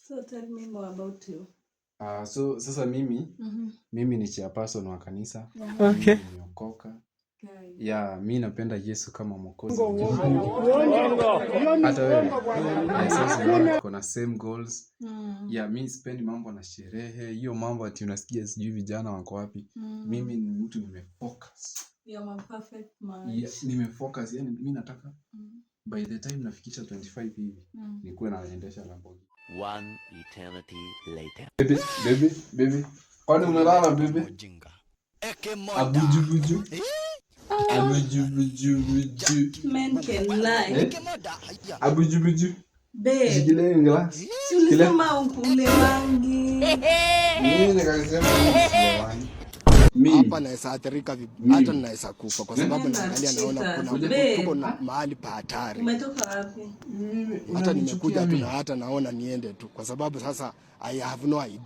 So tell me more about you. So sasa mimi ni chairperson wa kanisa. Okay. Mimi nimeokoka. Yeah, mimi napenda Yesu kama mwokozi. Hata wewe. Sasa kuna same goals. Yeah, mimi sipendi mambo na sherehe. Hiyo mambo ati unasikia sijui vijana wako wapi. Mimi ni mtu nimefocus. You're my perfect man. Yeah, nimefocus. Yani mimi nataka by the time nafikisha 25 hivi nikuwe naendesha Lamborghini. One eternity later. Baby. Kwani unalala baby? Abuju. Men can lie. Abuju. Babe. Jigile nglas. Si ulisema ukule wangi. Mimi nikasema ukule wangi. Hapa naweza athirika hata naweza kufa kwa sababu naangalia naona kuna tuko na mahali pa hatari. Umetoka wapi? Hata nimekuja tu na hata naona niende tu kwa sababu sasa I have no idea.